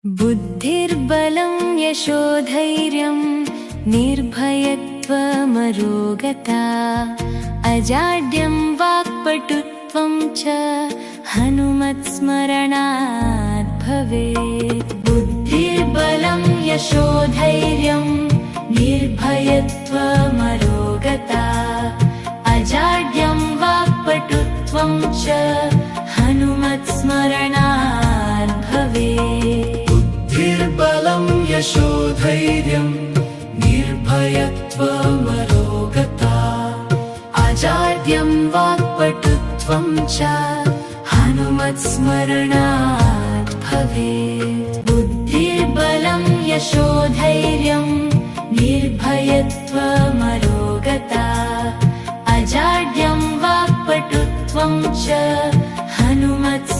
बुद्धिर्बलं यशोधैर्यं निर्भयत्वमरोगता अजाड्यं वाक्पटुत्वं च हनुमत्स्मरणात् भवेत्। बुद्धिर्बलं यशोधैर्यं निर्भयत्वमरोगता अजाड्यं वाक्पटुत्वं च हनुमत्स्मरणात् भवेत्। बुद्धिर्बलं यशोधैर्यं निर्भयत्वमरोगता अजाड्यं वाक्पटुत्वं च हनुमत्स्मरणात् भवेत्। बुद्धिर्बलं यशोधैर्यं निर्भयत्वमरोगता अजाड्यं वाक्पटुत्वं च हनुमत्स्मरणात्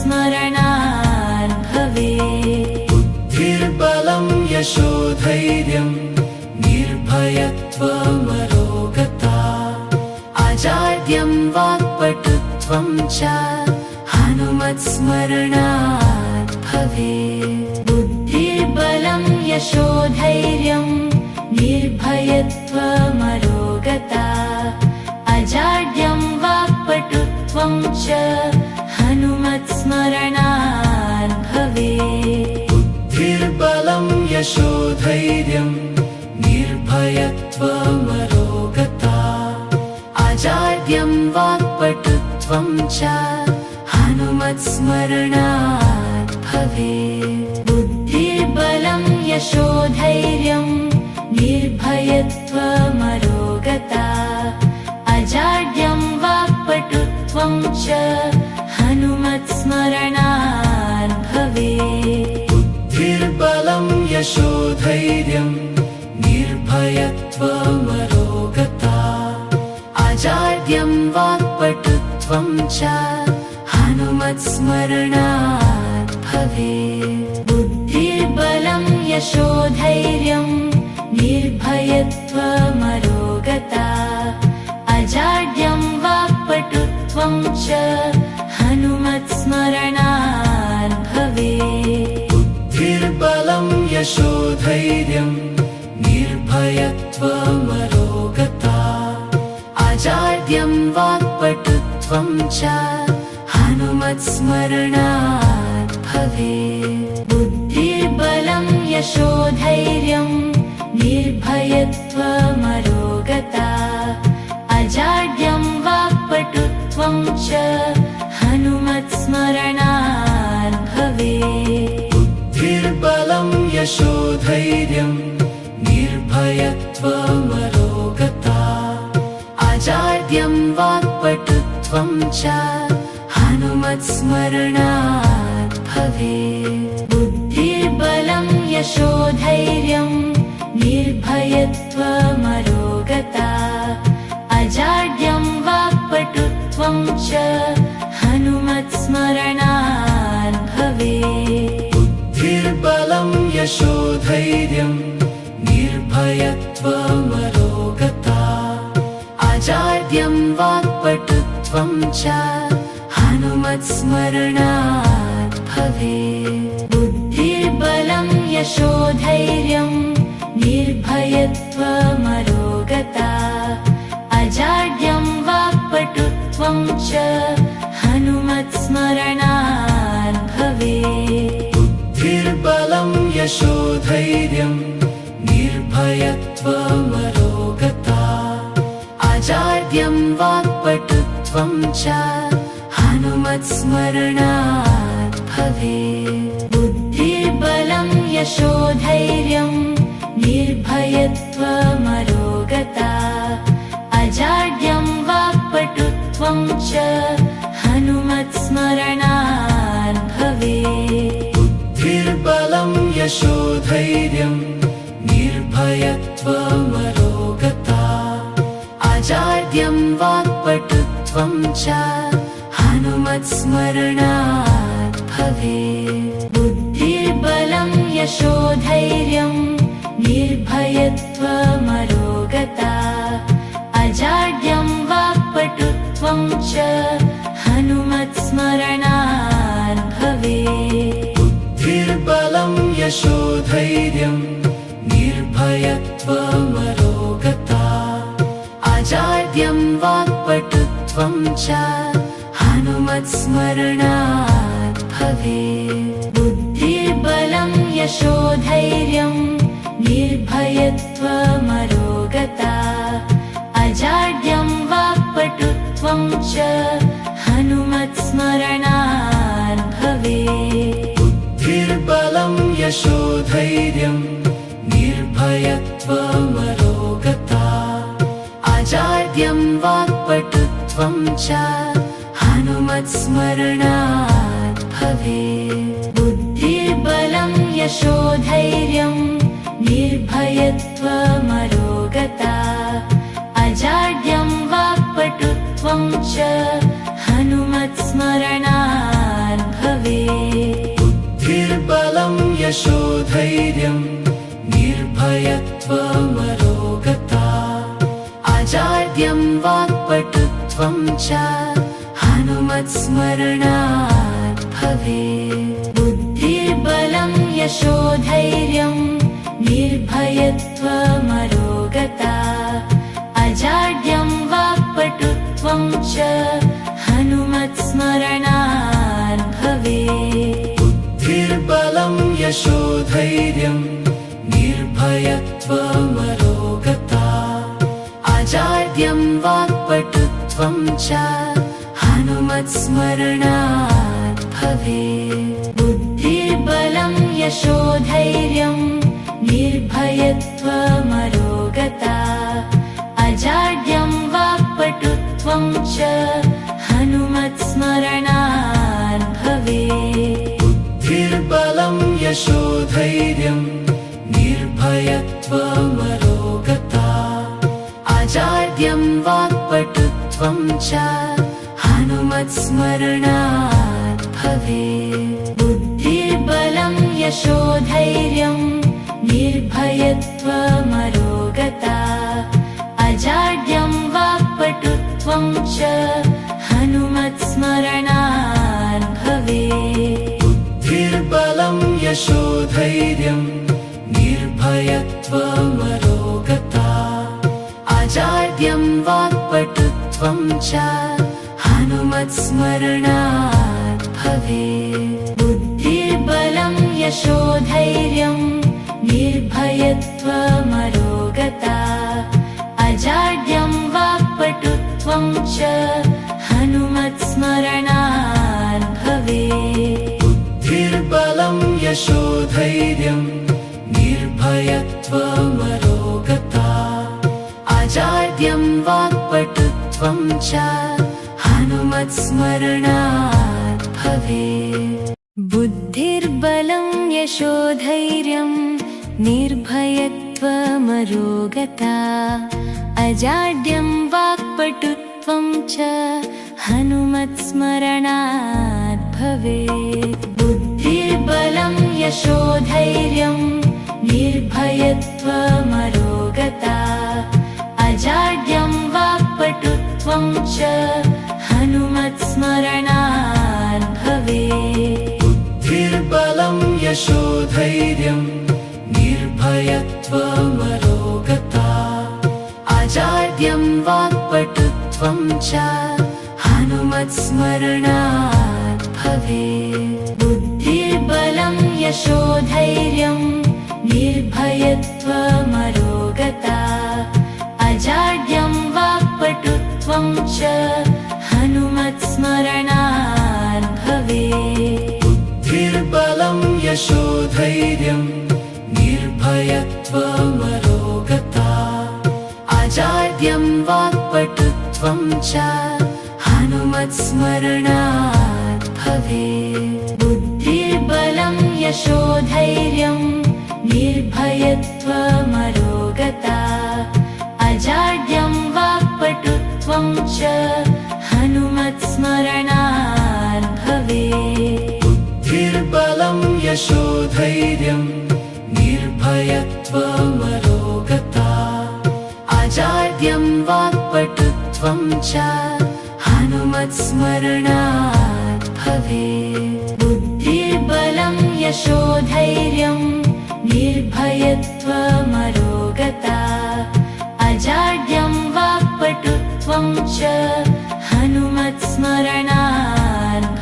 भवेत्। बुद्धिर्बलं यशोधैर्यं निर्भयत्वमरोगता अजाड्यं वाक्पटुत्वं च हनुमत्स्मरणात् भवेत्। बुद्धिर्बलं यशोधैर्यं निर्भयत्वमरोगता अजाड्यं वाक्पटुत्वं च हनुमत्स्मरणात् भवेत्। बुद्धिर्बलं यशोधैर्यं निर्भयत्वमरोगता अजाड्यं वाक्पटुत्वं च हनुमत्स्मरणात् भवेत्। बुद्धिर्बलं यशोधैर्यं निर्भयत्वमरोगता अजाड्यं वाक्पटुत्वं च हनुमत्स्मरणात् भवेत्। बुद्धिर्बलं यशोधैर्यं निर्भयत्वमरोगता अजाड्यं वाक्पटुत्वं च हनुमत्स्मरणात् भवेत्। बुद्धिर्बलं यशोधैर्यं निर्भयत्वमरोगता अजाड्यं वाक्पटुत्वं च हनुमत्स्मरणात् भवेत्। बुद्धिर्बलं यशोधैर्यं निर्भयत्वमरोगता अजाड्यं वाक्पटुत्वं च हनुमत्स्मरणात् भवेत्। बुद्धिर्बलं यशोधैर्यं निर्भयत्वमरोगता अजाड्यं वाक्पटुत्वं च हनुमत्स्मरणात् भवेत्। बुद्धिर्बलं यशोधैर्यं निर्भयत्वमरोगता अजाड्यं वाक्पटुत्वं च हनुमत्स्मरणात् भवेत्। बुद्धिर्बलं यशोधैर्यं निर्भयत्वमरोगता अजाड्यं वाक्पटुत्वं च हनुमत्स्मरणात् भवेत्। बुद्धिर्बलं यशोधैर्यं निर्भयत्वमरोगता अजाड्यं वाक्पटुत्वं च हनुमत्स्मरणात् भवेत्। बुद्धिर्बलं यशोधैर्यं निर्भयत्वमरोगता अजाड्यं वाक्पटुत्वं च हनुमत्स्मरणात् भवेत्। बुद्धिर्बलं यशोधैर्यं निर्भयत्वमरोगता अजाड्यं वाक्पटुत्वं च हनुमत्स्मरणात् भवेत्। बुद्धिर्बलं यशोधैर्यं निर्भयत्वमरोगता अजाड्यं वाक्पटुत्वं च हनुमत्स्मरणात् भवेत्। बुद्धिर्बलं यशोधैर्यं निर्भयत्वमरोगता अजाड्यं वाक्पटुत्वं च हनुमत्स्मरणात् भवेत्। बुद्धिर्बलं यशोधैर्यं निर्भयत्वमरोगता अजाड्यं वाक्पटुत्वं च हनुमत्स्मरणात् भवेत्। यशोधैर्यं निर्भयत्वमरोगता अजाड्यं वाक्पटुत्वं च हनुमत्स्मरणात् भवेत् बुद्धिर्बलं यशोधैर्यं निर्भयत्वमरोगता अजाड्यं वाक्पटुत्वं च हनुमत्स्मरणात् भवेत् बुद्धिर्बलं यशोधैर्यं निर्भयत्वमरोगता अजाड्यं वाक्पटुत्वं च हनुमत्स्मरणात् भवेत् बुद्धिर्बलं यशोधैर्यं निर्भयत्वमरोगता अजाड्यं वाक्पटुत्वं च हनुमत्स्मरणात् भवेत् बुद्धिर्बलं यशोधैर्यं निर्भयत्वमरोगता अजाड्यं वाक्पटुत्वं च हनुमत्स्मरणात् भवेत् बुद्धिर्बलं यशोधैर्यं निर्भयत्वमरोगता अजाड्यं वाक्पटुत्वं च हनुमत्स्मरणात् भवेत् बुद्धिर्बलं यशोधैर्यं निर्भयत्वमरोगता अजाड्यं वाक्पटुत्वं च हनुमत्स्मरणात् भवेत् बुद्धिर्बलं यशोधैर्यं निर्भयत्वमरोगता अजाड्यं वाक्पटुत्वं च हनुमत्स्मरणात् भवेत् बुद्धिर्बलं यशोधैर्यं निर्भयत्वमरोगता अजाड्यं वाक्पटुत्वं च हनुमत्स्मरणात् भवेत् बुद्धिर्बलं यशोधैर्यं निर्भयत्वमरोगता अजाड्यं वाक्पटुत्वं च हनुमत्स्मरणात् भवेत् बुद्धिर्बलं यशोधैर्यं निर्भयत्वमरोगता अजाड्यं वाक्पटुत्वं च हनुमत्स्मरणात् भवेत् बुद्धिर्बलं यशोधैर्यं निर्भयत्वमरोगता अजाड्यं वाक्पटुत्वं च हनुमत्स्मरणात् भवेत् बुद्धिर्बलं यशोधैर्यं निर्भयत्वमरोगता अजाड्यं वाक्पटुत्वं च हनुमत्स्मरणात् भवेत् बुद्धिर्बलं यशोधैर्यं निर्भयत्वमरोगता अजाड्यं वाक्पटुत्वं च हनुमत्स्मरणात् भवेत् बुद्धिर्बलं यशोधैर्यं निर्भयत्वमरोगता अजाड्यं वाक्पटुत्वं च हनुमत्स्मरणात् भवेत् बुद्धिर्बलं यशोधैर्यं निर्भयत्वमरोगता अजाड्यं वाक्पटुत्वं च हनुमत्स्मरणात् भवेत् बुद्धिर्बलं यशोधैर्यं निर्भयत्वमरोगता अजाड्यं वाक्पटुत्वं च हनुमत्स्मरणात् भवेत् बुद्धिर्बलं यशोधैर्यं निर्भयत्वमरोगता अजाड्यं वाक्पटुत्वं च हनुमत्स्मरणात् भवेत् बुद्धिर्बलं यशोधैर्यं निर्भयत्वमरोगता अजाड्यं वाक्पटुत्वं च हनुमत्स्मरणात् भवेत् बुद्धिर्बलं यशोधैर्यं निर्भयत्वमरोगता अजाड्यं वाक्पटुत्वं च हनुमत्स्मरणात् भवेत् बुद्धिर्बलं यशोधैर्यं निर्भयत्वमरोगता अजाड्यं वाक्पटुत्वं च हनुमत्स्मरणात्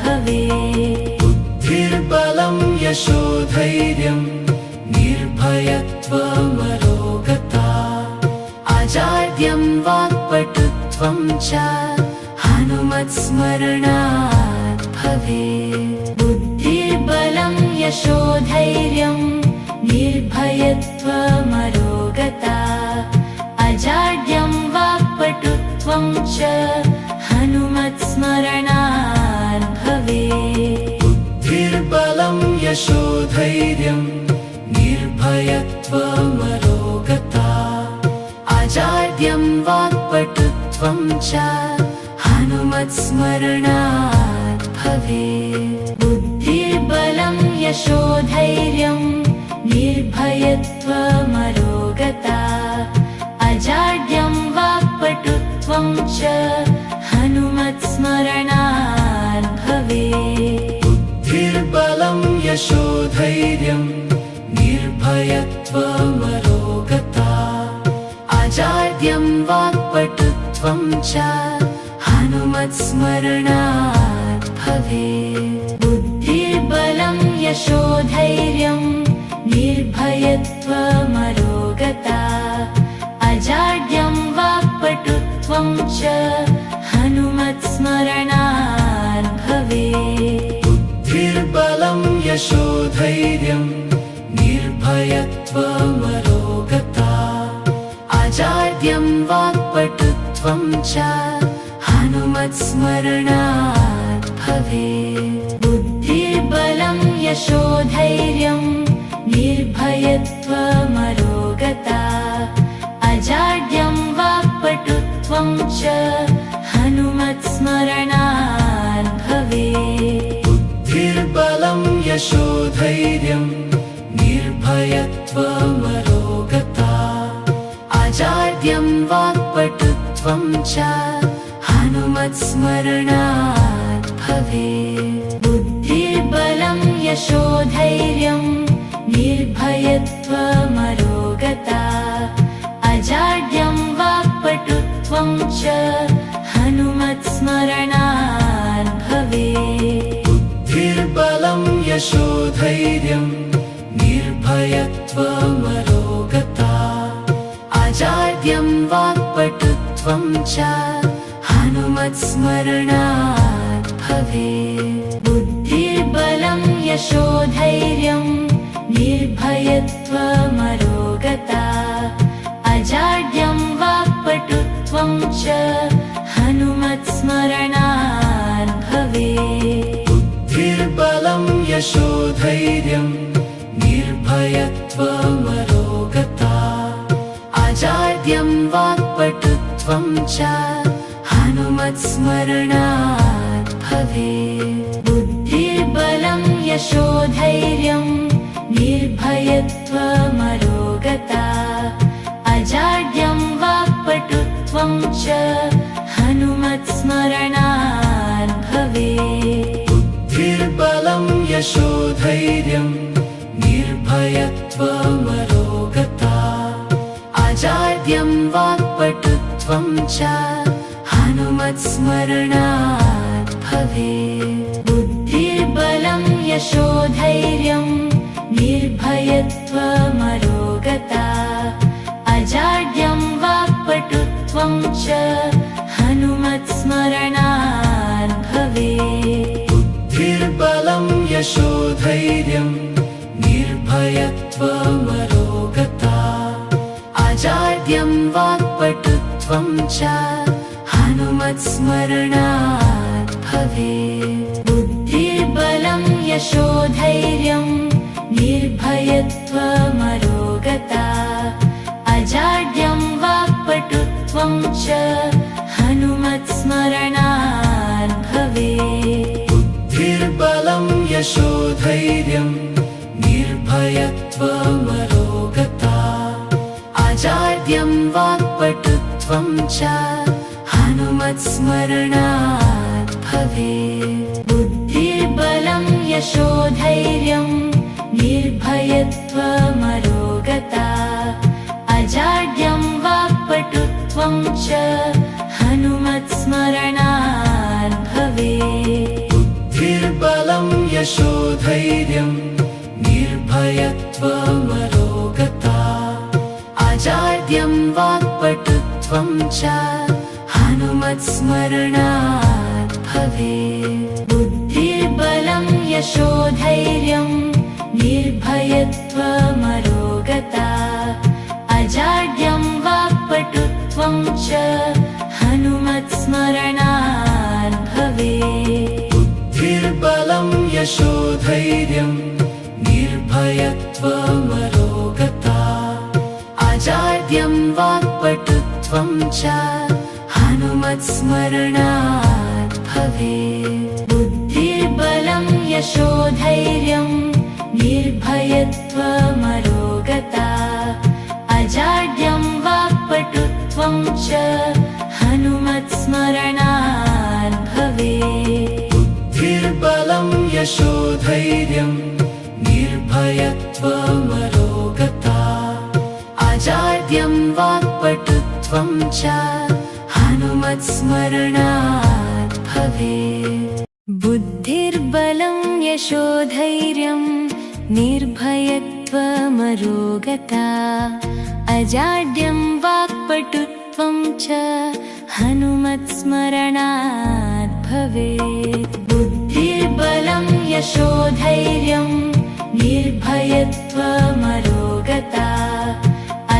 भवेत् बुद्धिर्बलं यशोधैर्यं निर्भयत्वमरोगता अजाड्यं वाक्पटुत्वं च हनुमत्स्मरणात् भवेत् बुद्धिर्बलं यशोधैर्यं निर्भयत्वमरोगता अजाड्यं वाक्पटुत्वं च हनुमत्स्मरणात् भवेत् बुद्धिर्बलं यशोधैर्यं निर्भयत्वमरोगता अजाड्यं वाक्पटुत्वं च हनुमत्स्मरणात् भवेत् बुद्धिर्बलं यशोधैर्यं निर्भयत्वमरोगता अजाड्यं वाक्पटुत्वं च हनुमत्स्मरणात् भवेत् बुद्धिर्बलं यशोधैर्यं निर्भयत्वमरोगता अजाड्यं वाक्पटुत्वं च हनुमत्स्मरणात् भवेत् बुद्धिर्बलं यशोधैर्यं निर्भयत्वमरोगता अजाड्यं वाक्पटुत्वं च हनुमत्स्मरणात् भवेत् बुद्धिर्बलं यशोधैर्यं निर्भयत्वमरोगता अजाड्यं वाक्पटुत्वं च हनुमत्स्मरणात् भवेत् बुद्धिर्बलं यशोधैर्यं निर्भयत्वमरोगता अजाड्यं वाक्पटुत्वं च हनुमत्स्मरणात् भवेत् बुद्धिर्बलं यशोधैर्यं निर्भयत्वमरोगता अजाड्यं वाक्पटुत्वं च हनुमत्स्मरणात् भवेत् बुद्धिर्बलं यशोधैर्यं निर्भयत्वमरोगता अजाड्यं वाक्पटुत्वं च हनुमत्स्मरणात् भवेत् बुद्धिर्बलं यशोधैर्यं निर्भयत्वमरोगता अजाड्यं वाक्पटुत्वं च हनुमत्स्मरणात् भवेत् बुद्धिर्बलं यशोधैर्यं निर्भयत्वमरोगता अजाड्यं वाक्पटुत्वं च हनुमत्स्मरणात् भवेत् बुद्धिर्बलं यशोधैर्यं निर्भयत्वमरोगता अजाड्यं वाक्पटुत्वं च हनुमत्स्मरणात् भवेत् बुद्धिर्बलं यशोधैर्यं निर्भयत्वमरोगता अजाड्यं वाक्पटुत्वं च हनुमत्स्मरणात् भवेत् बुद्धिर्बलं यशोधैर्यं निर्भयत्वमरोगता अजाड्यं वाक्पटुत्वं च हनुमत्स्मरणात् भवेत् बुद्धिर्बलं यशोधैर्यं निर्भयत्वमरोगता अजाड्यं वाक्पटुत्वं च हनुमत्स्मरणात् भवेत् बुद्धिर्बलं यशोधैर्यं निर्भयत्वमरोगता अजाड्यं वाक्पटुत्वं च हनुमत्स्मरणात् भवेत् बुद्धिर्बलं यशोधैर्यं निर्भयत्वमरोगता अजाड्यं वाक्पटुत्वं च हनुमत्स्मरणात् भवेत् बुद्धिर्बलं यशोधैर्यं निर्भयत्वमरोगता अजाड्यं वाक्पटुत्वं च हनुमत्स्मरणात् भवेत् बुद्धिर्बलं यशोधैर्यं निर्भयत्वमरोगता वाक्पटुत्वं च हनुमत्स्मरणात् भवेत्। बुद्धिर्बलं यशोधैर्यं निर्भयत्वमरोगता अजाड्यं वाक्पटुत्वं च हनुमत्स्मरणात् भवेत्। बुद्धिर्बलं यशोधैर्यं निर्भयत्वमरोगता अजाड्यं वाक्पटुत्वं च हनुमत्स्मरणात् भवेत्। बुद्धिर्बलं यशोधैर्यं निर्भयत्वमरोगता अजाड्यं वाक्पटुत्वं च हनुमत्स्मरणात् भवेत्। बुद्धिर्बलं यशोधैर्यं निर्भयत्वमरोगता अजाड्यं वाक्पटुत्वं च हनुमत्स्मरणात् भवेत्। बुद्धिर्बलं यशोधैर्यं निर्भयत्वमरोगता अजाड्यं वाक्पटुत्वं च हनुमत्स्मरणात् भवेत्। बुद्धिर्बलं यशोधैर्यं निर्भयत्वमरोगता अजाड्यं वाक्पटुत्वं च हनुमत्स्मरणात् भवेत्। बुद्धिर्बलं यशोधैर्यं निर्भयत्वमरोगता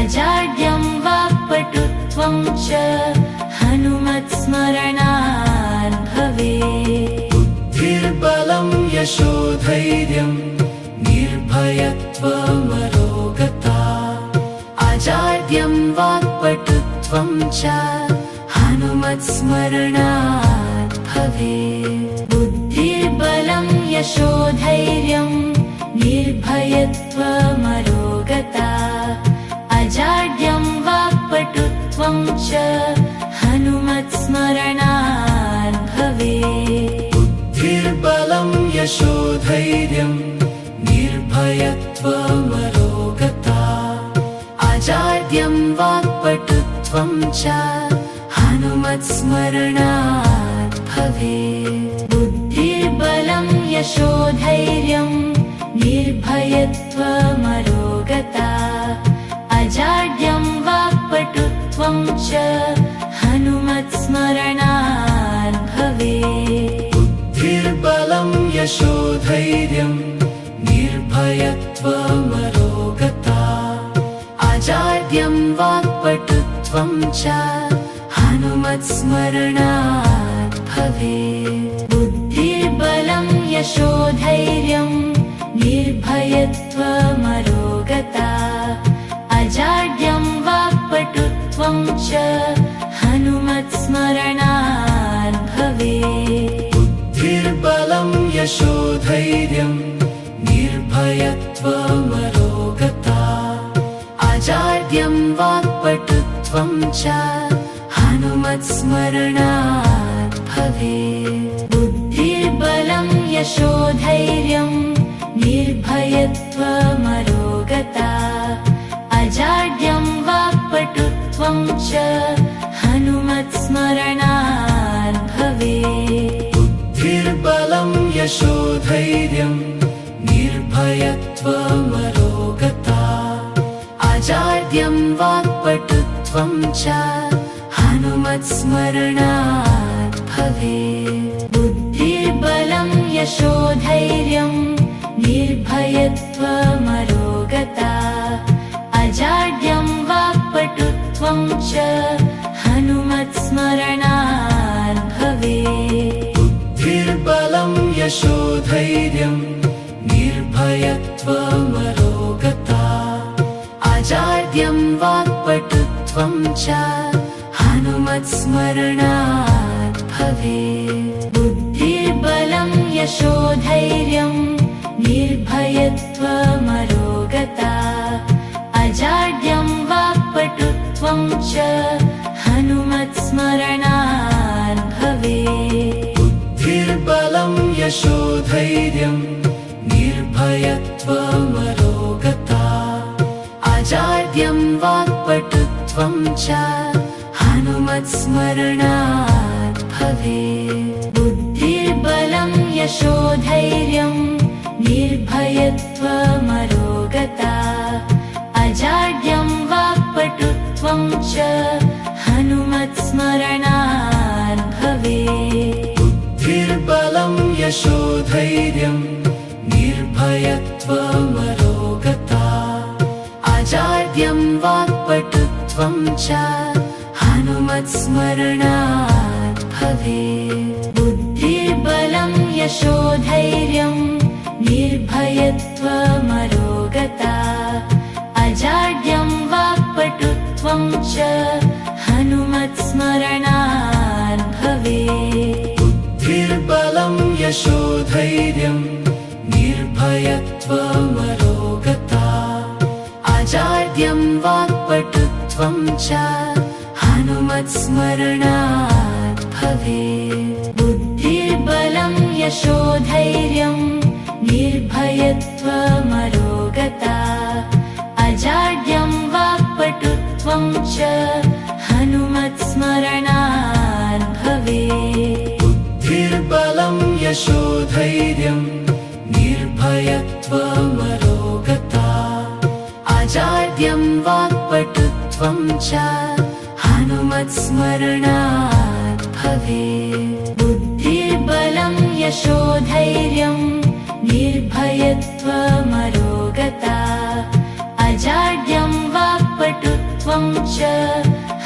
अजाड्यं वाक्पटुत्वं च हनुमत्स्मरणात् भवेत्। बुद्धिर्बलं यशोधैर्यं निर्भयत्वमरोगता अजाड्यं वाक्पटुत्वं च हनुमत्स्मरणात् भवेत्। बुद्धिर्बलं यशोधैर्यं निर्भयत्वमरोगता अजाड्यं वाक्पटुत्वं च हनुमत्स्मरणात् भवेत्। बुद्धिर्बलं यशोधैर्यं निर्भयत्वमरोगता अजाड्यं वाक्पटुत्वं च हनुमत्स्मरणात् भवेत्। बुद्धिर्बलं यशोधैर्यं निर्भयत्वमरोगता अजाड्यं वाक्पटुत्वं च हनुमत्स्मरणात् भवेत्। बुद्धिर्बलं यशोधैर्यं निर्भयत्वमरोगता अजाड्यं वाक्पटुत्वं च हनुमत्स्मरणात् भवेत्। बुद्धिर्बलं यशोधैर्यं निर्भयत्वमरोगता अजाड्यं वाक्पटुत्वं च हनुमत्स्मरणात् भवेत्। बुद्धिर्बलं यशोधैर्यं निर्भयत्वमरोगता अजाड्यं वाक्पटुत्वं च हनुमत्स्मरणात् भवेत्। बुद्धिर्बलं यशोधैर्यं निर्भयत्वमरोगता अजाड्यं वाक्पटुत्वं च हनुमत्स्मरणात् भवेत्। बुद्धिर्बलं यशोधैर्यं निर्भयत्वमरोगता अजाड्यं वाक्पटुत्वं च हनुमत्स्मरणात् भवेत्। बुद्धिर्बलं यशोधैर्यं निर्भयत्वमरोगता अजाड्यं वाक्पटुत्वं च हनुमत्स्मरणात् भवेत्। बुद्धिर्बलं यशोधैर्यं निर्भयत्वमरोगता अजाड्यं वाक्पटुत्वं च हनुमत्स्मरणात् भवेत्। बुद्धिर्बलं यशोधैर्यं निर्भयत्वमरोगता अजाड्यं वाक्पटुत्वं च हनुमत्स्मरणात् भवेत्। बुद्धिर्बलं यशोधैर्यं निर्भयत्वमरोगता अजाड्यं वाक्पटुत्वं च हनुमत्स्मरणात् भवेत्। बुद्धिर्बलं यशोधैर्यं निर्भयत्वमरोगता अजाड्यं वाक्पटुत्वं च हनुमत्स्मरणात् भवेत्। बुद्धिर्बलं यशोधैर्यं निर्भयत्वमरोगता अजाड्यं वाक्पटुत्वं च हनुमत्स्मरणात् भवेत्। बुद्धिर्बलं यशोधैर्यं निर्भयत्वमरोगता अजाड्यं वाक्पटुत्वं च हनुमत्स्मरणात् भवेत्। बुद्धिर्बलं यशोधैर्यं निर्भयत्वमरोगता अजाड्यं वाक्पटुत्वं च हनुमत्स्मरणात् भवेत्। बुद्धिर्बलं यशोधैर्यं निर्भयत्वमरोगता अजाड्यं वाक्पटुत्वं च हनुमत्स्मरणात् भवेत्। बुद्धिर्बलं यशोधैर्यं निर्भयत्वमरोगता अजाड्यं वाक्पटुत्वं च हनुमत्स्मरणात् भवेत्। बुद्धिर्बलं यशोधैर्यं निर्भयत्वमरोगता अजाड्यं वाक्पटुत्वं च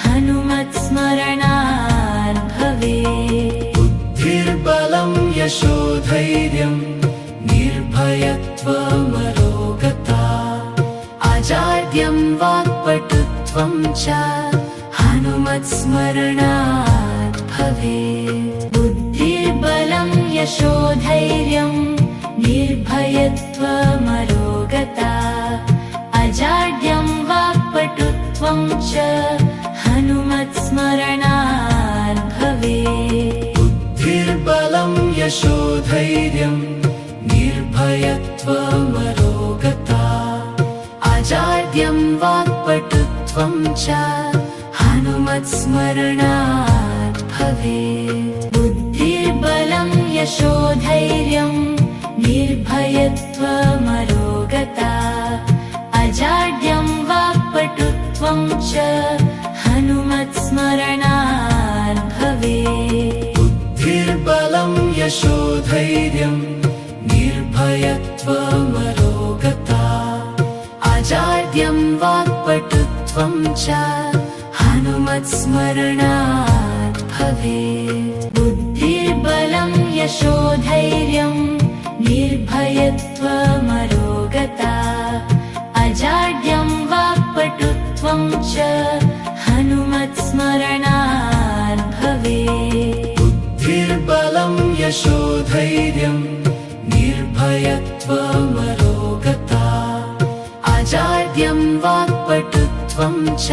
हनुमत्स्मरणात् भवेत्। बुद्धिर्बलं यशोधैर्यं निर्भयत्वमरोगता अजाड्यं वाक्पटुत्वं च हनुमत्स्मरणात् भवेत्। बुद्धिर्बलं यशोधैर्यं निर्भयत्वमरोगता अजाड्यं वाक्पटुत्वं च हनुमत्स्मरणात् भवेत्। बुद्धिर्बलं यशोधैर्यं निर्भयत्वमरोगता अजाड्यं वाक्पटुत्वं च हनुमत्स्मरणात् भवेत्। बुद्धिर्बलं यशोधैर्यं निर्भयत्वमरोगता अजाड्यं वाक्पटुत्वं च हनुमत्स्मरणात् भवेत्। बुद्धिर्बलं यशोधैर्यं निर्भयत्वमरोगता अजाड्यं वाक्पटुत्वं च हनुमत्स्मरणात् भवेत्। बुद्धिर्बलं यशोधैर्यं निर्भयत्वमरोगता अजाड्यं वाक्पटुत्वं च हनुमत्स्मरणात् भवेत्। बुद्धिर्बलं यशोधैर्यं निर्भयत्वमरोगता अजाड्यं वाक्पटुत्वं च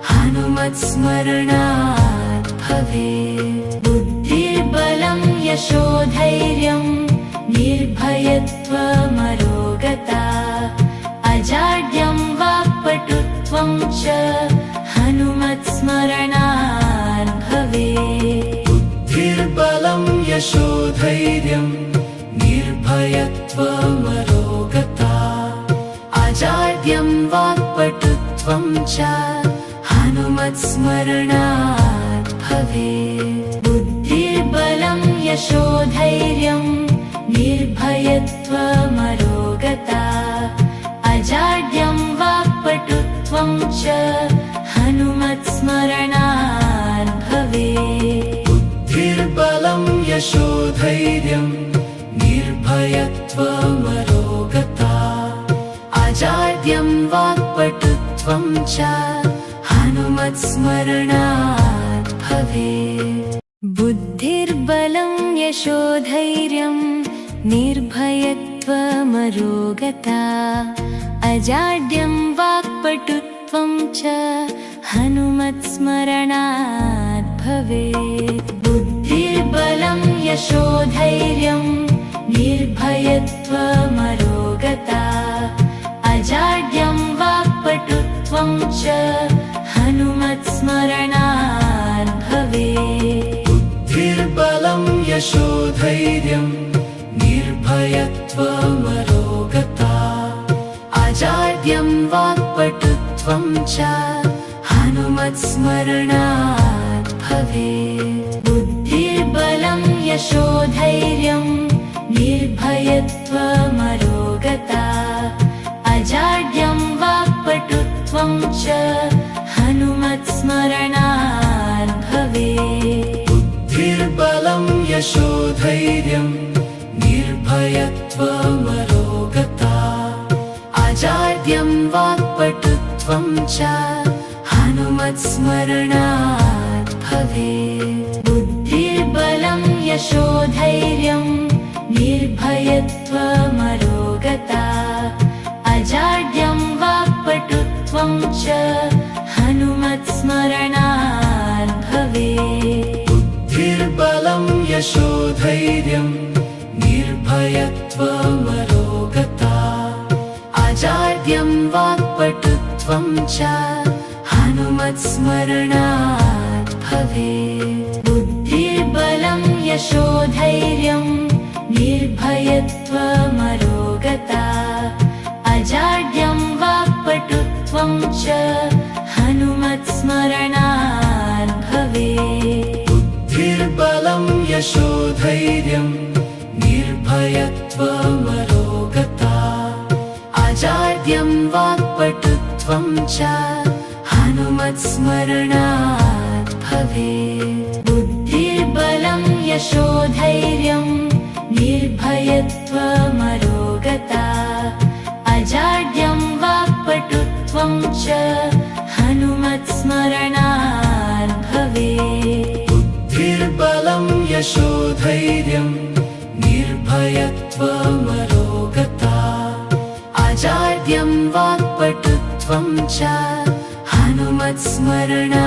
हनुमत्स्मरणात् भवेत्। बुद्धिर्बलं यशोधैर्यं निर्भयत्वमरोगता अजाड्यं वाक्पटुत्वं च हनुमत्स्मरणात् भवेत्। बुद्धिर्बलं यशोधैर्यं निर्भयत्वमरोगता अजाड्यं वाक्पटुत्वं च हनुमत्स्मरणात् भवेत्। बुद्धिर्बलं यशोधैर्यं निर्भयत्वमरोगता अजाड्यं वाक्पटुत्वं च हनुमत्स्मरणात् भवेत्। बुद्धिर्बलं यशोधैर्यं निर्भयत्वमरोगता अजाड्यं वाक्पटुत्वं च हनुमत्स्मरणात् भवेत्। बुद्धिर्बलं यशोधैर्यं निर्भयत्वमरोगता अजाड्यं वाक्पटुत्वं च हनुमत्स्मरणात् भवेत्। बुद्धिर्बलं यशोधैर्यं निर्भयत्वमरोगता अजाड्यं वाक्पटुत्वं च हनुमत्स्मरणात् अजाड्यं वाक्पटुत्वं च हनुमत्स्मरणात् भवेत् बुद्धिर्बलं यशोधैर्यं निर्भयत्वमरोगता अजाड्यं वाक्पटुत्वं च हनुमत्स्मरणात् भवेत् बुद्धिर्बलं यशोधैर्यं निर्भयत्वमरोगता अजाड्यं वाक्पटुत्वं च हनुमत्स्मरणात् भवेत् बुद्धिर्बलं यशोधैर्यं निर्भयत्वमरोगता अजाड्यं वाक्पटुत्वं च हनुमत्स्मरणात् भवेत् बुद्धिर्बलं यशोधैर्यं निर्भयत्वमरोगता अजाड्यं वाक्पटुत्वं च हनुमत्स्मरणात् भवेत् बुद्धिर्बलं यशोधैर्यं निर्भयत्वमरोगता अजाड्यं वाक्पटुत्वं च हनुमत्स्मरणात् भवेत् बुद्धिर्बलं यशोधैर्यं निर्भयत्वमरोगता अजाड्यं वाक्पटुत्वं च हनुमत्स्मरणात् भवेत् बुद्धिर्बलं यशोधैर्यं निर्भयत्वमरोगता अजाड्यं वाक्पटुत्वं च हनुमत्स्मरणात् भवेत् बुद्धिर्बलं यशोधैर्यं निर्भयत्वमरोगता अजाड्यं वाक्पटुत्वं च हनुमत्स्मरणात्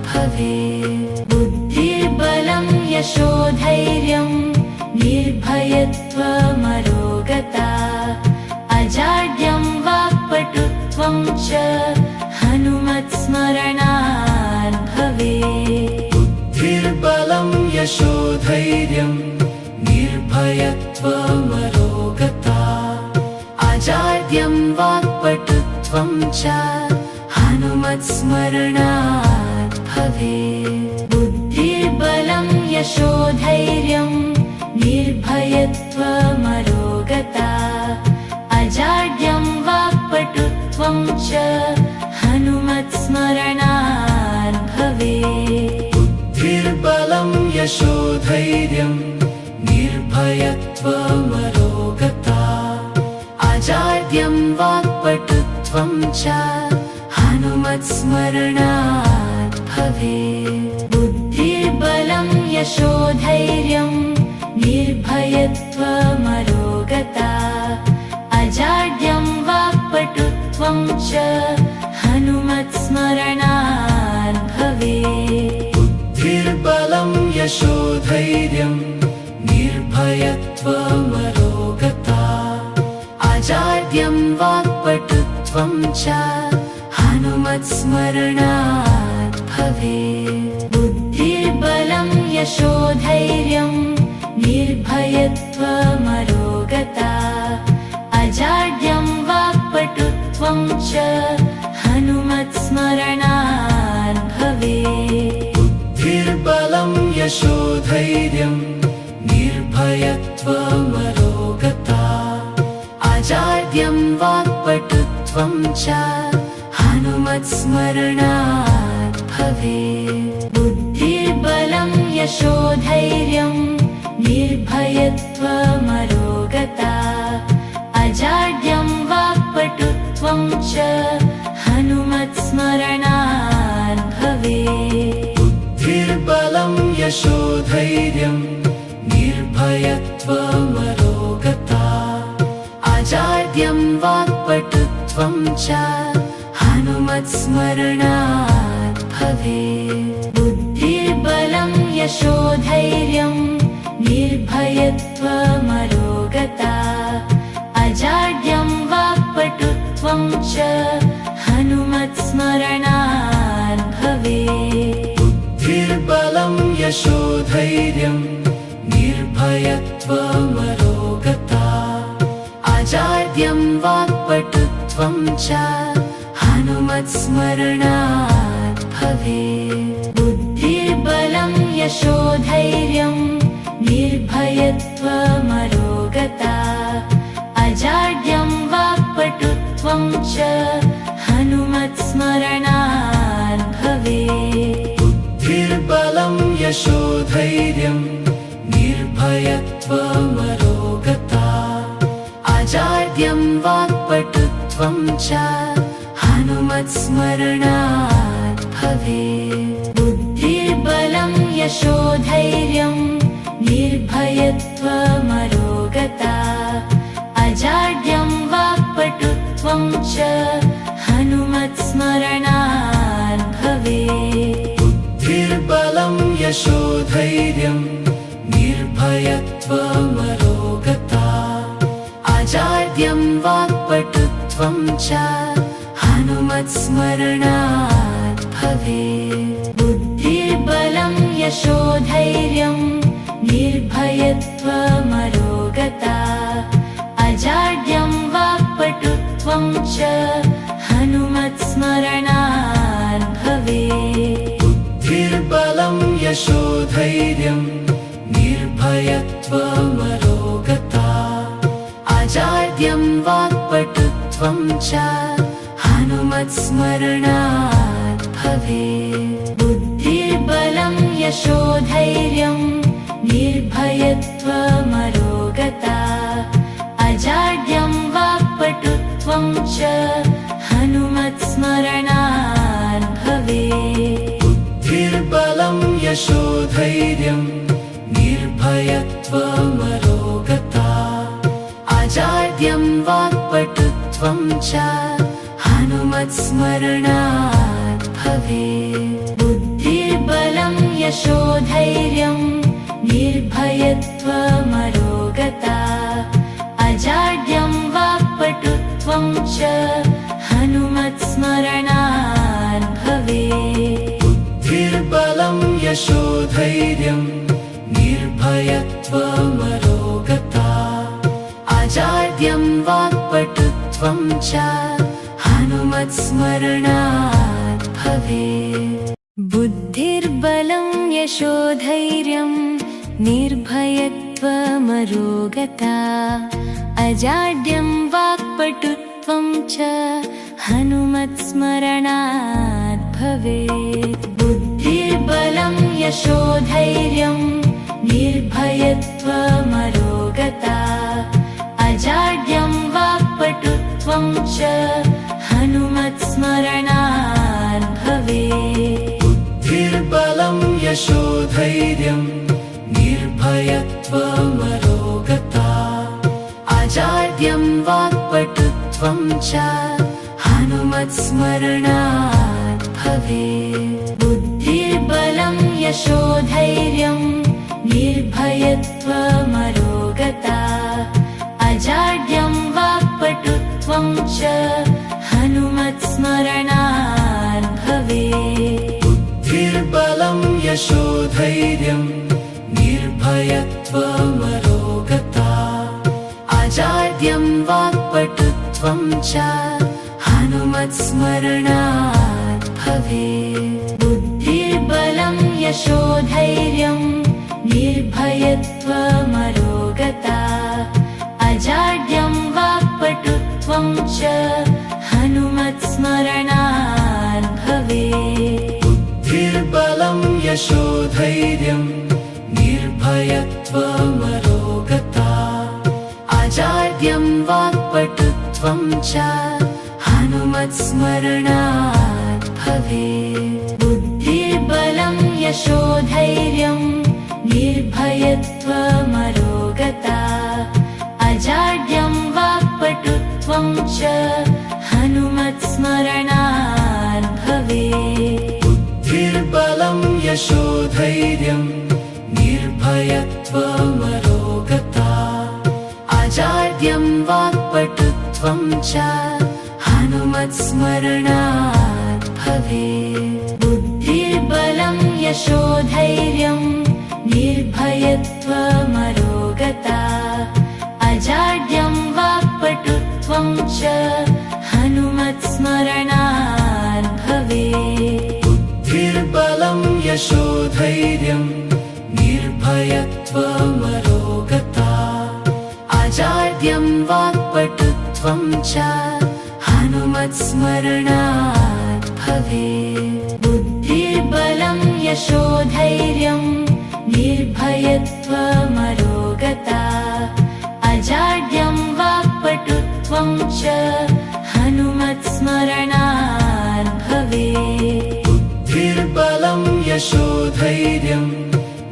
भवेत् बुद्धिर्बलं यशोधैर्यं निर्भयत्वमरोगता अजाड्यं वाक्पटुत्वं च हनुमत्स्मरणात् भवेत् बुद्धिर्बलं यशोधैर्यं निर्भयत्वमरोगता अजाड्यं वाक्पटुत्वं च हनुमत्स्मरणात् भवेत् बुद्धिर्बलं यशोधैर्यं निर्भयत्वमरोगता अजाड्यं वाक्पटुत्वं च हनुमत्स्मरणात् भवेत् बुद्धिर्बलं यशोधैर्यं निर्भयत्वमरोगता अजाड्यं वाक्पटुत्वं च हनुमत्स्मरणात् भवेत् बुद्धिर्बलं यशोधैर्यं निर्भयत्वमरोगता अजाड्यं वाक्पटुत्वं च हनुमत्स्मरणात् भवेत् बुद्धिर्बलं यशोधैर्यं निर्भयत्वमरोगता अजाड्यं वाक्पटुत्वं च हनुमत्स्मरणात् भवेत् बुद्धिर्बलं यशोधैर्यं निर्भयत्वमरोगता अजाड्यं वाक्पटुत्वं च हनुमत्स्मरणात् भवेत् बुद्धिर्बलं यशोधैर्यं निर्भयत्वमरोगता अजाड्यं वाक्पटुत्वं च हनुमत्स्मरणात् भवेत् बुद्धिर्बलं यशोधैर्यं निर्भयत्वमरोगता अजाड्यं वाक्पटुत्वं च हनुमत्स्मरणात् भवेत् बुद्धिर्बलं यशोधैर्यं निर्भयत्वमरोगता अजाड्यं वाक्पटुत्वं च हनुमत्स्मरणात् भवेत् बुद्धिर्बलं यशोधैर्यं निर्भयत्वमरोगता अजाड्यं वाक्पटुत्वं च हनुमत्स्मरणात् भवेत् बुद्धिर्बलं यशोधैर्यं निर्भयत्वमरोगता अजाड्यं वाक्पटुत्वं वाक्पटुत्वं च हनुमत्स्मरणात् भवेत्। बुद्धिर्बलं यशोधैर्यं निर्भयत्वमरोगता अजाड्यं वाक्पटुत्वं च हनुमत्स्मरणात् भवेत्। बुद्धिर्बलं यशोधैर्यं निर्भयत्वमरोगता अजाड्यं वाक्पटुत्वं च हनुमत्स्मरणात् भवेत्। बुद्धिर्बलं यशोधैर्यं निर्भयत्वमरोगता अजाड्यं वाक्पटुत्वं च हनुमत्स्मरणात् भवेत्। बुद्धिर्बलं यशोधैर्यं निर्भयत्वमरोगता अजाड्यं वाक्पटुत्वं च हनुमत्स्मरणात् भवेत्। बुद्धिर्बलं यशोधैर्यं निर्भयत्वमरोगता अजाड्यं वाक्पटुत्वं च हनुमत्स्मरणात् भवेत्। बुद्धिर्बलं यशोधैर्यं निर्भयत्वमरोगता अजाड्यं वाक्पटुत्वं च हनुमत्स्मरणात् भवेत्। बुद्धिर्बलं यशोधैर्यं निर्भयत्वमरोगता अजाड्यं वाक्पटुत्वं च हनुमत्स्मरणात् भवेत्। बुद्धिर्बलं यशोधैर्यं निर्भयत्वमरोगता अजाड्यं वाक्पटुत्वं च हनुमत्स्मरणात् भवेत्। बुद्धिर्बलं यशोधैर्यं निर्भयत्वमरोगता अजाड्यं वाक्पटुत्वं च हनुमत्स्मरणात् भवेत्। बुद्धिर्बलं यशोधैर्यं निर्भयत्वमरोगता अजाड्यं वाक्पटुत्वं च हनुमत्स्मरणात् भवेत्। बुद्धिर्बलं यशोधैर्यं निर्भयत्वमरोगता अजाड्यं वाक्पटुत्वं च हनुमत्स्मरणात् भवेत्। बुद्धिर्बलं यशोधैर्यं निर्भयत्वमरोगता अजाड्यं वाक्पटुत्वं च हनुमत्स्मरणात् भवेत्। बुद्धिर्बलं यशोधैर्यं निर्भयत्वमरोगता अजाड्यं वाक्पटुत्वं च हनुमत्स्मरणात् भवेत्। बुद्धिर्बलं यशोधैर्यं निर्भयत्वमरोगता अजाड्यं वाक्पटुत्वं च हनुमत्स्मरणात् भवेत्। बुद्धिर्बलं यशोधैर्यं निर्भयत्वमरोगता अजाड्यं वाक्पटुत्वं च हनुमत्स्मरणात् भवेत्। बुद्धिर्बलं यशोधैर्यं निर्भयत्वमरोगता अजाड्यं वाक्पटुत्वं च हनुमत्स्मरणात् भवेत्। बुद्धिर्बलं यशोधैर्यं निर्भयत्वमरोगता अजाड्यं वाक्पटुत्वं च हनुमत्स्मरणात् भवेत्। बुद्धिर्बलं यशोधैर्यं निर्भयत्वमरोगता अजाड्यं वाक्पटुत्वं च हनुमत्स्मरणात् भवेत्। बुद्धिर्बलं यशोधैर्यं निर्भयत्वमरोगता अजाड्यं वाक्पटुत्वं च हनुमत्स्मरणात् भवेत्। बुद्धिर्बलं यशोधैर्यं निर्भयत्वमरोगता अजाड्यं वाक्पटुत्वं च यशोधैर्यम् निर्भयत्वमरोगता अजाड्यं वाक्पटुत्वं च हनुमत्स्मरणात् भवेत् बुद्धिर्बलं यशोधैर्यं निर्भयत्वमरोगता अजाड्यं वाक्पटुत्वं च हनुमत्स्मरणात् भवेत् बुद्धिर्बलं यशोधैर्यं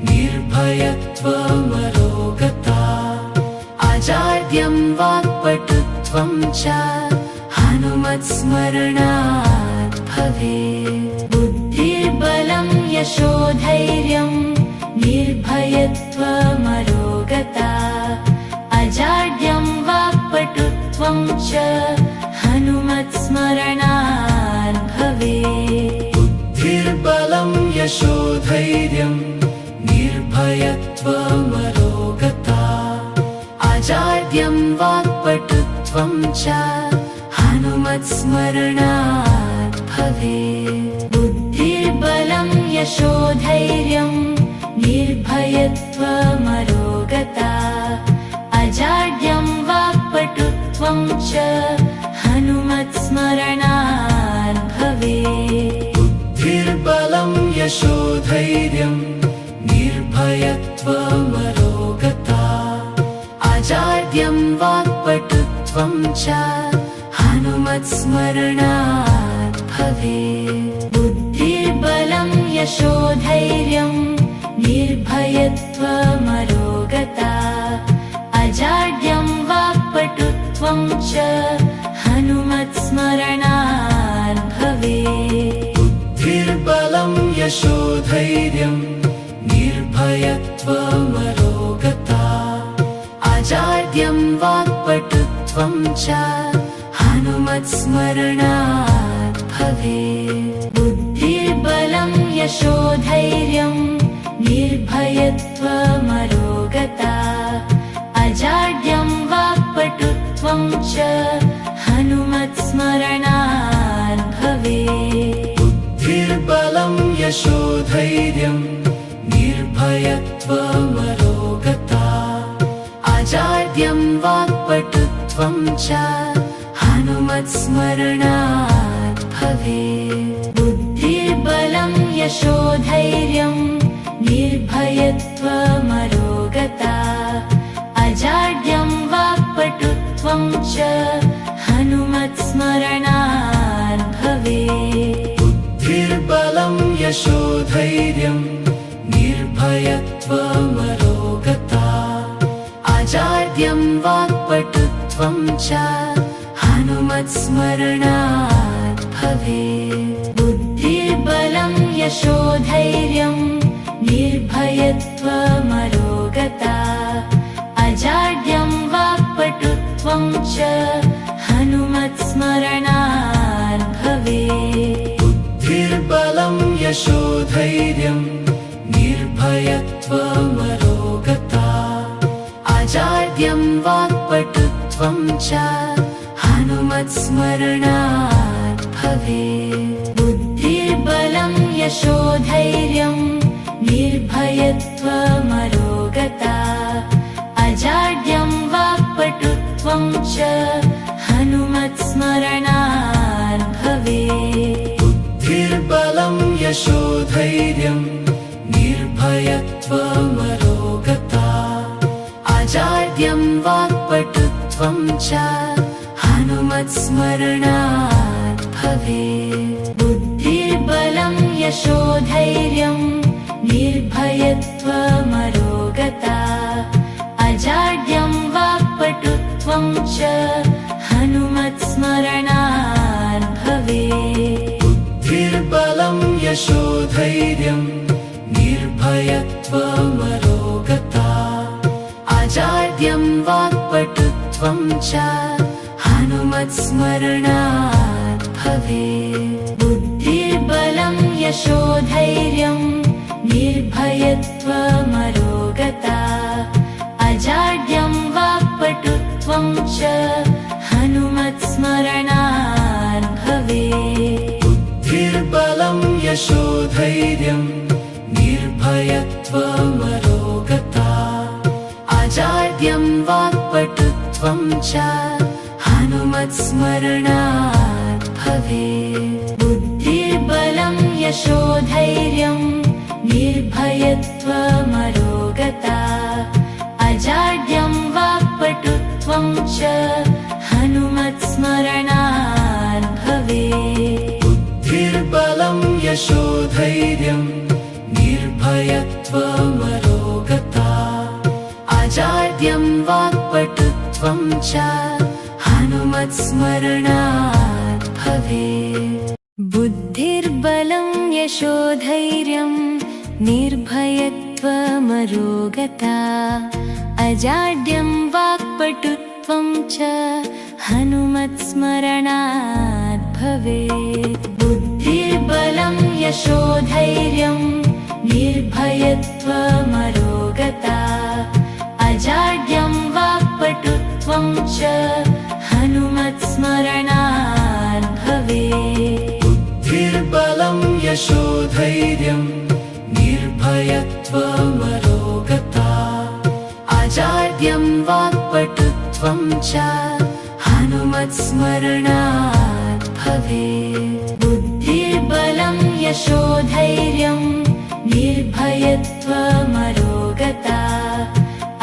निर्भयत्वमरोगता अजाड्यं वाक्पटुत्वं च हनुमत्स्मरणात् भवेत् बुद्धिर्बलं यशोधैर्यं निर्भयत्वमरोगता अजाड्यं वाक्पटुत्वं च हनुमत्स्मरणात् भवेत् बुद्धिर्बलं यशोधैर्यं निर्भयत्वमरोगता अजाड्यं वाक्पटुत्वं च हनुमत्स्मरणात् भवेत् बुद्धिर्बलं यशोधैर्यं निर्भयत्वमरोगता अजाड्यं वाक्पटुत्वं च हनुमत्स्मरणात् भवेत् बुद्धिर्बलं यशोधैर्यं निर्भयत्वमरोगता अजाड्यं वाक्पटुत्वं च हनुमत्स्मरणात् भवेत् बुद्धिर्बलं यशोधैर्यं निर्भयत्वमरोगता अजाड्यं वाक्पटुत्वं च हनुमत्स्मरणात् भवेत् बुद्धिर्बलं यशोधैर्यं निर्भयत्वमरोगता अजाड्यं वाक्पटुत्वं च हनुमत्स्मरणात् भवेत् बुद्धिर्बलं यशोधैर्यं निर्भयत्वमरोगता अजाड्यं वाक्पटुत्वं च हनुमत्स्मरणात् भवेत् बुद्धिर्बलं यशोधैर्यं निर्भयत्वमरोगता अजाड्यं वाक्पटुत्वं च हनुमत्स्मरणात् भवेत् बुद्धिर्बलं यशोधैर्यं निर्भयत्वमरोगता अजाड्यं वाक्पटुत्वं च हनुमत्स्मरणात् भवेत् बुद्धिर्बलं यशोधैर्यं निर्भयत्वमरोगता अजाड्यं वाक्पटुत्वं च हनुमत्स्मरणात् भवेत् बुद्धिर्बलं यशोधैर्यं निर्भयत्वमरोगता अजाड्यं वाक्पटुत्वं च हनुमत्स्मरणात् भवेत् बुद्धिर्बलं यशोधैर्यं निर्भयत्वमरोगता अजाड्यं वाक्पटुत्वं च हनुमत्स्मरणात् भवेत् बुद्धिर्बलं यशोधैर्यं निर्भयत्वमरोगता अजाड्यं वाक्पटुत्वं च हनुमत्स्मरणात् भवेत् बुद्धिर्बलं यशोधैर्यं निर्भयत्वमरोगता अजाड्यं वाक्पटुत्वं च हनुमत्स्मरणात् भवेत् बुद्धिर्बलं यशोधैर्यं निर्भयत्वमरोगता अजाड्यं वाक्पटुत्वं च हनुमत्स्मरणात् भवेत् बुद्धिर्बलं यशोधैर्यं निर्भयत्वमरोगता अजाड्यं वाक्पटुत्वं च हनुमत्स्मरणात् भवेत् बुद्धिर्बलं यशोधैर्यं निर्भयत्वमरोगता अजाड्यं वाक्पटुत्वं च हनुमत्स्मरणात् भवेत् बुद्धिर्बलं यशोधैर्यं च हनुमत्स्मरणात् भवेत् बुद्धिर्बलं यशोधैर्यं निर्भयत्वमरोगता अजाड्यं वाक्पटुत्वं च हनुमत्स्मरणात् भवेत् बुद्धिर्बलं यशोधैर्यं निर्भयत्वमरोगता अजाड्यं वाक्पटुत्वं च हनुमत्स्मरणात् भवेत् बुद्धिर्बलं यशोधैर्यं निर्भयत्वमरोगता अजाड्यं वाक्पटुत्वं च हनुमत्स्मरणात् भवेत् बुद्धिर्बलं यशोधैर्यं निर्भयत्वमरोगता अजाड्यं वाक्पटुत्वं च हनुमत्स्मरणात् भवेत् बुद्धिर्बलं यशोधैर्यं निर्भयत्वमरोगता अजाड्यं वाक्पटुत्वं च हनुमत्स्मरणात् भवेत् बुद्धिर्बलं यशोधैर्यं निर्भयत्वमरोगता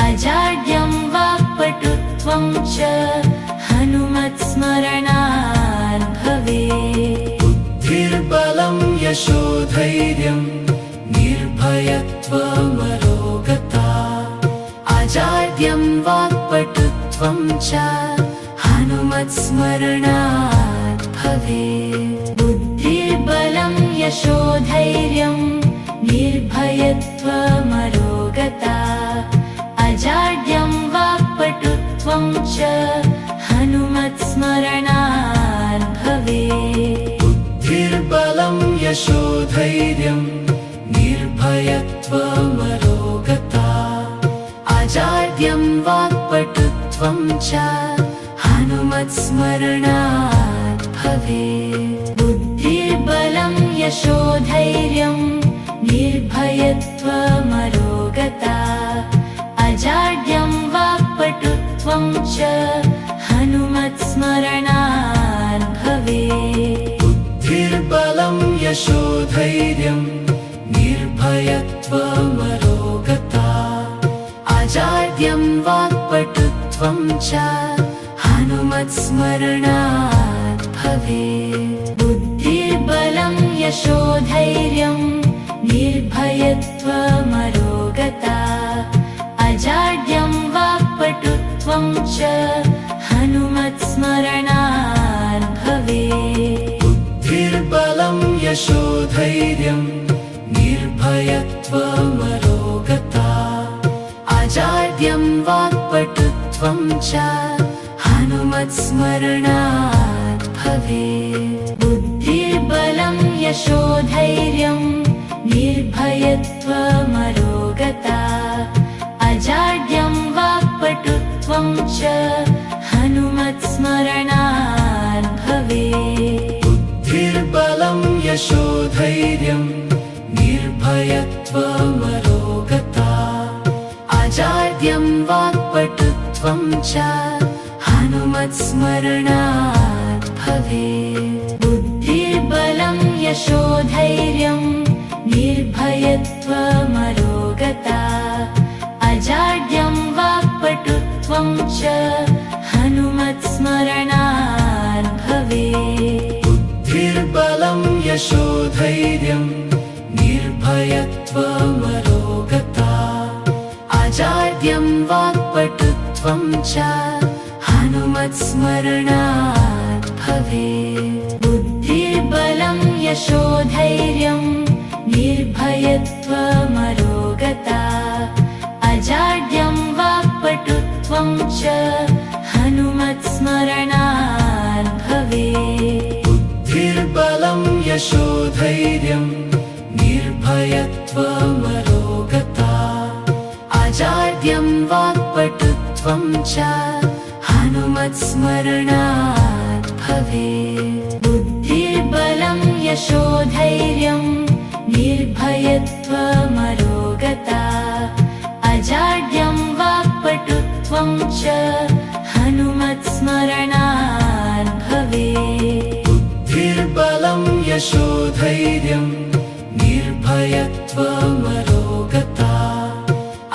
अजाड्यं वाक्पटुत्वं च हनुमत्स्मरणात् भवेत् बुद्धिर्बलं यशोधैर्यं निर्भयत्वमरोगता अजाड्यं वाक्पटुत्वं च हनुमत्स्मरणात् भवेत् बुद्धिर्बलं यशोधैर्यं निर्भयत्वमरोगता अजाड्यं वाक्पटुत्वं च हनुमत्स्मरणात् भवेत् बुद्धिर्बलं यशोधैर्यं निर्भयत्वमरोगता अजाड्यं वाक्पटुत्वं च हनुमत्स्मरणात् भवेत् बुद्धिर्बलं यशोधैर्यं निर्भयत्वमरोगता अजाड्यं वाक्पटुत्वं च हनुमत्स्मरणात् भवेत् बुद्धिर्बलं यशोधैर्यं निर्भयत्वमरोगता अजाड्यं वाक्पटुत्वं च हनुमत्स्मरणात् भवेत् बुद्धिर्बलं यशोधैर्यं निर्भयत्वमरोगता अजाड्यं वाक्पटुत्वं च हनुमत्स्मरणात् भवेत् बुद्धिर्बलं यशोधैर्यं निर्भयत्वमरोगता अजाड्यं वाक्पटुत्वं च हनुमत्स्मरणात् भवेत् बुद्धिर्बलं यशोधैर्यं निर्भयत्वमरोगता अजाड्यं वाक्पटुत्वं च हनुमत्स्मरणात् भवेत् बुद्धिर्बलं यशोधैर्यं निर्भयत्वमरोगता अजाड्यं वाक्पटुत्वं च हनुमत्स्मरणात् भवेत् बुद्धिर्बलं यशोधैर्यं निर्भयत्वमरोगता अजाड्यं वाक्पटुत्वं च हनुमत्स्मरणात् भवेत् बुद्धिर्बलं यशोधैर्यं निर्भयत्वमरोगता अजाड्यं वाक्पटुत्वं च हनुमत्स्मरणात् भवेत् बुद्धिर्बलं यशोधैर्यं निर्भयत्वमरोगता अजाड्यं वाक्पटुत्वं च हनुमत्स्मरणात् भवेत् बुद्धिर्बलं यशोधैर्यं निर्भयत्वमरोगता अजाड्यं वाक्पटुत्वं च हनुमत्स्मरणात् भवेत् बुद्धिर्बलं यशोधैर्यं निर्भयत्वमरोगता अजाड्यं वाक्पटुत्वं च हनुमत्स्मरणात् यशोधैर्यं निर्भयत्वमरोगता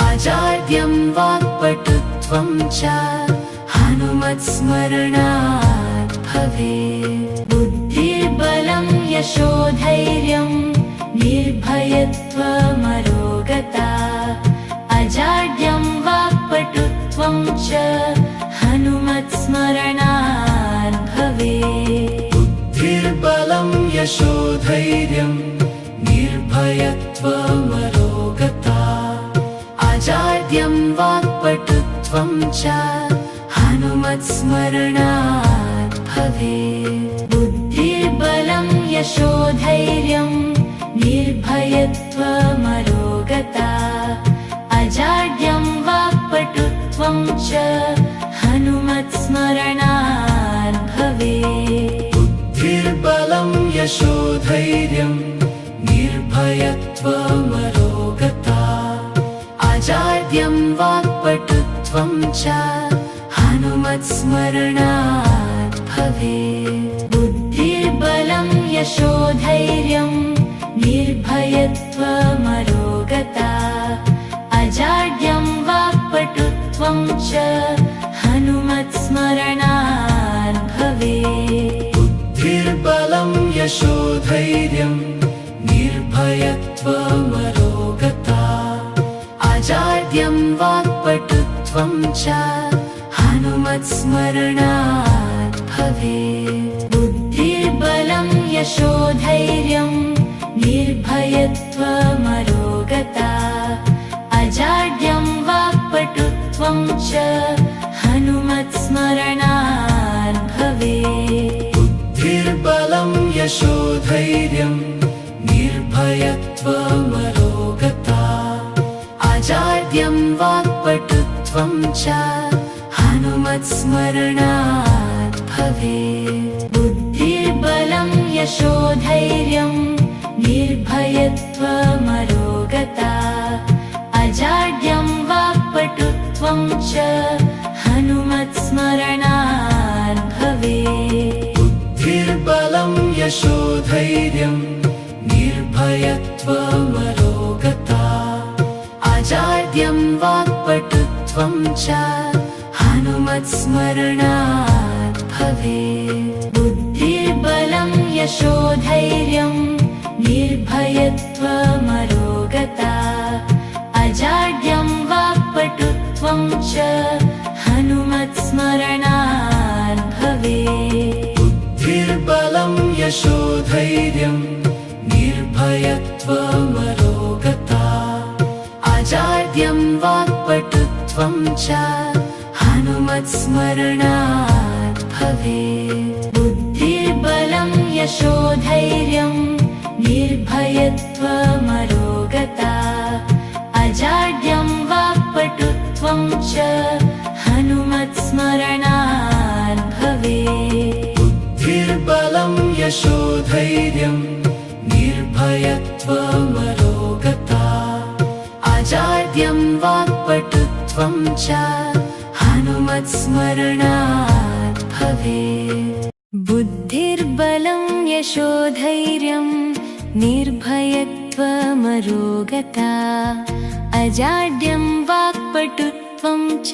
अजाड्यं वाक्पटुत्वं च हनुमत्स्मरणात् भवेत् बुद्धिर्बलं यशोधैर्यं निर्भयत्वमरोगता अजाड्यं वाक्पटुत्वं च हनुमत्स्मरणात् भवेत् बुद्धिर्बलं यशोधैर्यं निर्भयत्वमरोगता अजाड्यं वाक्पटुत्वं च हनुमत्स्मरणात् भवेत् बुद्धिर्बलं यशोधैर्यं निर्भयत्वमरोगता अजाड्यं वाक्पटुत्वं च हनुमत्स्मरणात् भवेत् बुद्धिर्बलं यशोधैर्यं निर्भयत्वमरोगता अजाड्यं वाक्पटुत्वं च हनुमत्स्मरणात् भवेत् बुद्धिर्बलं यशोधैर्यं निर्भयत्वमरोगता अजाड्यं वाक्पटुत्वं च हनुमत्स्मरणात् भवेत् बुद्धिर्बलं यशोधैर्यं निर्भयत्वमरोगता अजाड्यं वाक्पटुत्वं च हनुमत्स्मरणात् भवेत् बुद्धिर्बलं यशोधैर्यं निर्भयत्वमरोगता अजाड्यं वाक्पटुत्वं च हनुमत्स्मरणात् भवेत् बुद्धिर्बलं यशोधैर्यं निर्भयत्वमरोगता अजाड्यं वाक्पटुत्वं च हनुमत्स्मरणात् भवेत् बुद्धिर्बलं यशोधैर्यं निर्भयत्वमरोगता अजाड्यं वाक्पटुत्वं च हनुमत्स्मरणात् भवेत् बुद्धिर्बलं यशोधैर्यं निर्भयत्वमरोगता अजाड्यं वाक्पटुत्वं च हनुमत्स्मरणात् भवेत् बुद्धिर्बलं यशोधैर्यं निर्भयत्वमरोगता अजाड्यं वाक्पटुत्वं च हनुमत्स्मरणात् भवेत् बुद्धिर्बलं यशोधैर्यं निर्भयत्वमरोगता अजाड्यं वाक्पटुत्वं च हनुमत्स्मरणात् भवेत् बुद्धिर्बलं यशोधैर्यं निर्भयत्वमरोगता अजाड्यं वाक्पटुत्वं च हनुमत्स्मरणात् भवेत् बुद्धिर्बलं यशोधैर्यं निर्भयत्वमरोगता अजाड्यं वाक्पटुत्वं च हनुमत्स्मरणात् भवेत् बुद्धिर्बलं यशोधैर्यं निर्भयत्वमरोगता अजाड्यं वाक्पटुत्वं च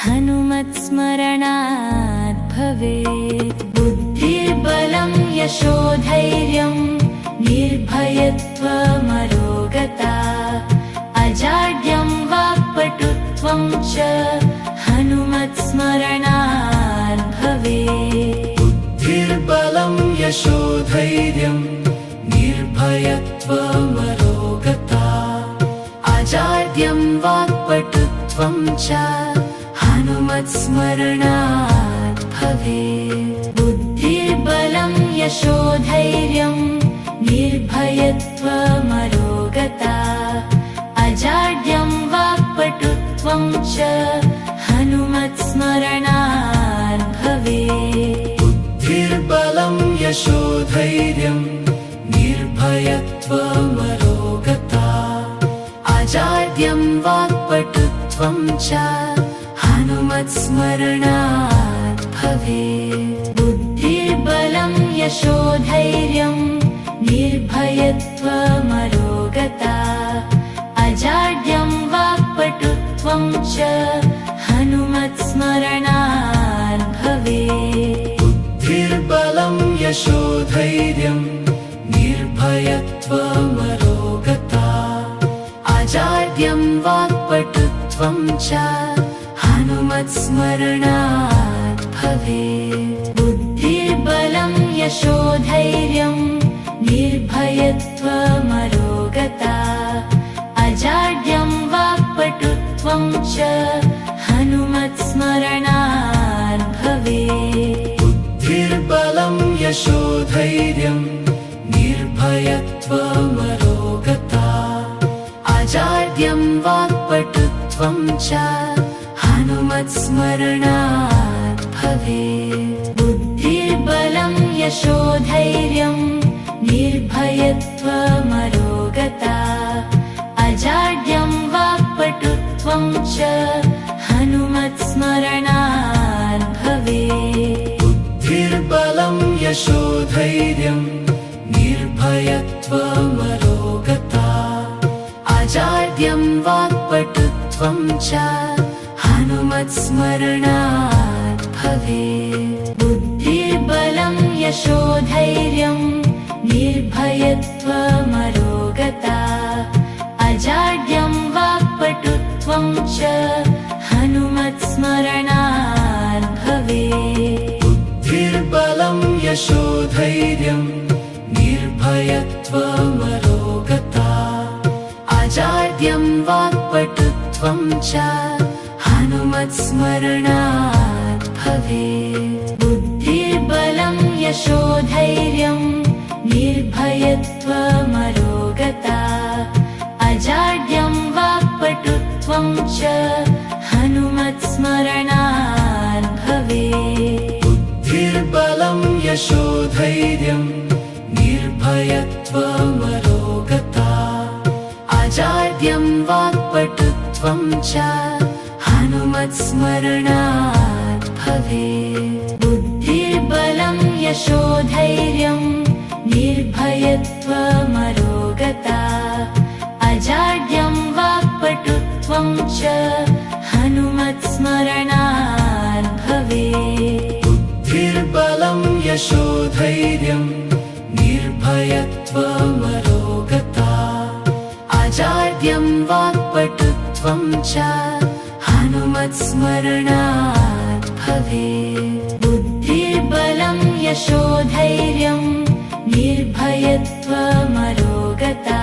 हनुमत्स्मरणात् भवेत् बुद्धिर्बलं यशोधैर्यं निर्भयत्वमरोगता अजाड्यं वाक्पटुत्वं च हनुमत्स्मरणात् भवेत् बुद्धिर्बलं यशोधैर्यं निर्भयत्वमरोगता अजाड्यं वाक्पटुत्वं च हनुमत्स्मरणात् भवेत् बुद्धिर्बलं यशोधैर्यं निर्भयत्वमरोगता अजाड्यं वाक्पटुत्वं च हनुमत्स्मरणात् भवेत् बुद्धिर्बलं यशोधैर्यं निर्भयत्वमरोगता अजाड्यं वाक्पटुत्वं च हनुमत्स्मरणात् भवेत् बुद्धिर्बलं यशोधैर्यं निर्भयत्वमरोगता अजाड्यं वाक्पटुत्वं च हनुमत्स्मरणात् भवेत् बुद्धिर्बलं यशोधैर्यं निर्भयत्वमरोगता अजाड्यं वाक्पटुत्वं च हनुमत्स्मरणात् भवेत् बुद्धिर्बलं यशोधैर्यं निर्भयत्वमरोगता अजाड्यं वाक्पटुत्वं च हनुमत्स्मरणात् भवेत् बुद्धिर्बलं यशोधैर्यं निर्भयत्वमरोगता अजाड्यं वाक्पटुत्वं च हनुमत्स्मरणात् भवेत् बुद्धिर्बलं यशोधैर्यं निर्भयत्वमरोगता अजाड्यं वाक्पटुत्वं च हनुमत्स्मरणात् भवेत् बुद्धिर्बलं यशोधैर्यं निर्भयत्वमरोगता अजाड्यं वाक्पटुत्वं च हनुमत्स्मरणात् भवेत् बुद्धिर्बलं यशोधैर्यं निर्भयत्वमरोगता अजाड्यं वाक्पटुत्वं च हनुमत्स्मरणात् भवेत् बुद्धिर्बलं यशोधैर्यं निर्भयत्वमरोगता अजाड्यं वाक्पटुत्वं च हनुमत्स्मरणात् भवेत् बुद्धिर्बलं यशोधैर्यं निर्भयत्वमरोगता अजाड्यं वाक्पटुत्वं च हनुमत्स्मरणात् भवेत् बुद्धिर्बलं यशोधैर्यं निर्भयत्वमरोगता अजाड्यं वाक्पटुत्वं च हनुमत्स्मरणात् भवेत् बुद्धिर्बलं यशोधैर्यं निर्भयत्वमरोगता अजाड्यं वाक्पटुत्वं च हनुमत्स्मरणात् भवेत् बुद्धिर्बलं यशोधैर्यं निर्भयत्वमरोगता अजाड्यं वाक्पटुत्वं च हनुमत्स्मरणात् भवेत् बुद्धिर्बलं यशोधैर्यं निर्भयत्वमरोगता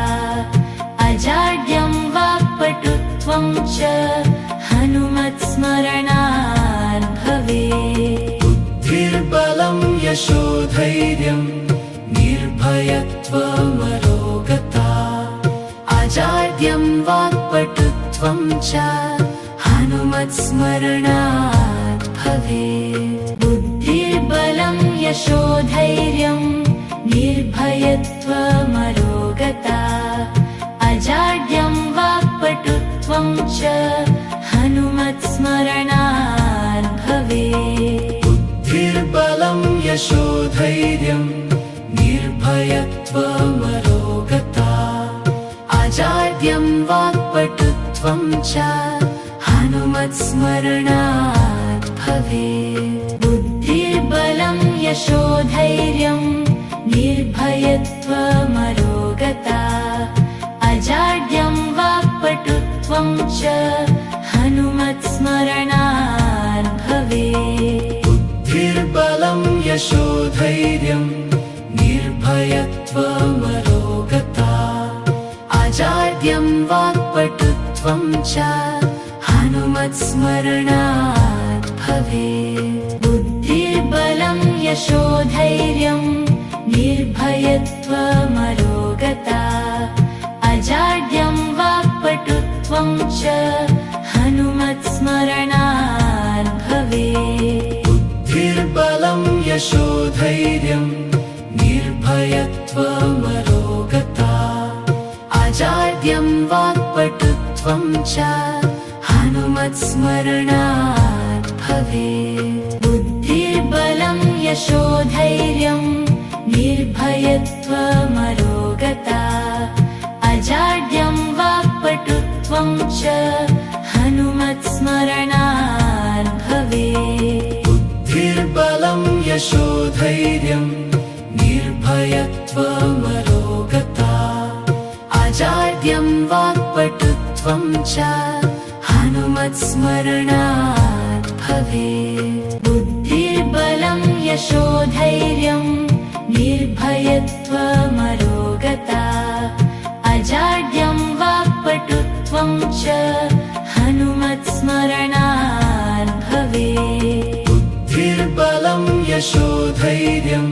अजाड्यं वाक्पटुत्वं च हनुमत्स्मरणात् भवेत् बुद्धिर्बलं यशोधैर्यं निर्भयत्वमरोगता अजाड्यं वाक्पटुत्वं च हनुमत्स्मरणात् भवेत् बुद्धिर्बलं यशोधैर्यं निर्भयत्वमरोगता अजाड्यं वाक्पटुत्वं च हनुमत्स्मरणात् भवेत् बुद्धिर्बलं यशोधैर्यं निर्भयत्वमरोगता अजाड्यं वाक्पटुत्वं च हनुमत्स्मरणात् भवेत् बुद्धिर्बलं यशोधैर्यं निर्भयत्वमरोगता अजाड्यं वाक्पटुत्वं च हनुमत्स्मरणात् भवेत् बुद्धिर्बलं यशोधैर्यं निर्भयत्वमरोगता अजाड्यं वाक्पटुत्वं च हनुमत्स्मरणात् भवेत् बुद्धिर्बलं यशोधैर्यं निर्भयत्वमरोगता अजाड्यं वाक्पटुत्वं च हनुमत्स्मरणात् भवेत् बुद्धिर्बलं यशोधैर्यं निर्भयत्वमरोगता अजाड्यं वाक्पटुत्वं च हनुमत्स्मरणात् भवेत् बुद्धिर्बलं यशोधैर्यं निर्भयत्वमरोगता निर्भयत्वमरोगता अजाड्यं वाक्पटुत्वं च हनुमत्स्मरणात् भवेत् बुद्धिर्बलं यशोधैर्यं निर्भयत्वमरोगता अजाड्यं वाक्पटुत्वं च हनुमत्स्मरणात् भवेत् बुद्धिर्बलं यशोधैर्यं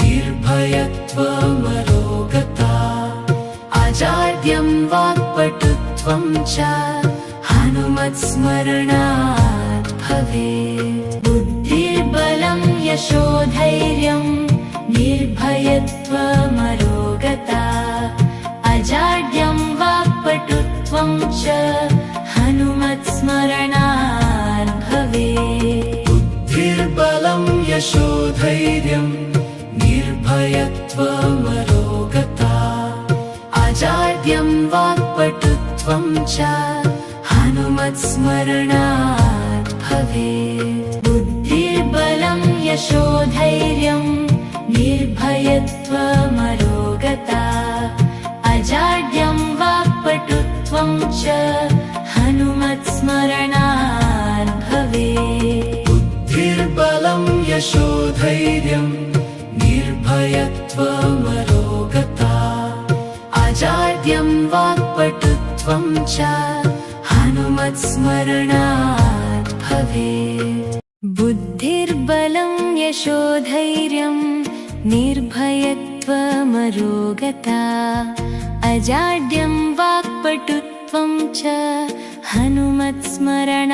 निर्भयत्वमरोगता अजाड्यं वाक्पटुत्वं च हनुमत्स्मरणात् भवेत् बुद्धिर्बलं यशोधैर्यं निर्भयत्वमरोगता अजाड्यं वाक्पटुत्वं च हनुमत्स्मरणात् भवेत् बुद्धिर्बलं यशोधैर्यं निर्भयत्वमरोगता अजाड्यं वाक्पटुत्वं च हनुमत्स्मरणात् भवेत् बुद्धिर्बलं यशोधैर्यं निर्भयत्वमरोगता अजाड्यं वाक्पटुत्वं च हनुमत्स्मरणात् भवेत् बुद्धिर्बलं यशोधैर्यं निर्भयत्वमरोगता अजाड्यं वाक्पटुत्वं च हनुमत्स्मरणात् भवेत् बुद्धिर्बलं यशोधैर्यं निर्भयत्वमरोगता अजाड्यं वाक्पटुत्वं च हनुमत्स्मरणात्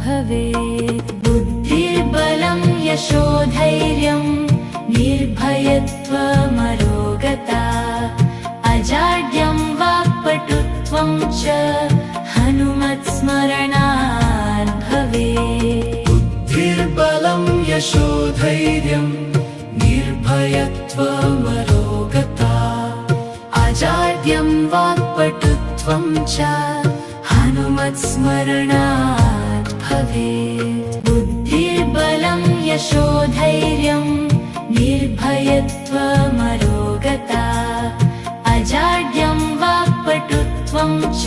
भवेत् बुद्धिर्बलं यशोधैर्यं निर्भयत्वमरोगता अजाड्यं वाक्पटुत्वं च हनुमत्स्मरणात् भवेत् बुद्धिर्बलं यशोधैर्यं निर्भयत्वमरोगता अजाड्यं वाक्पटुत्वं च हनुमत्स्मरणात् भवेत् बुद्धिर्बलं यशोधैर्यं निर्भयत्वमरोगता अजाड्यं वाक्पटुत्वं च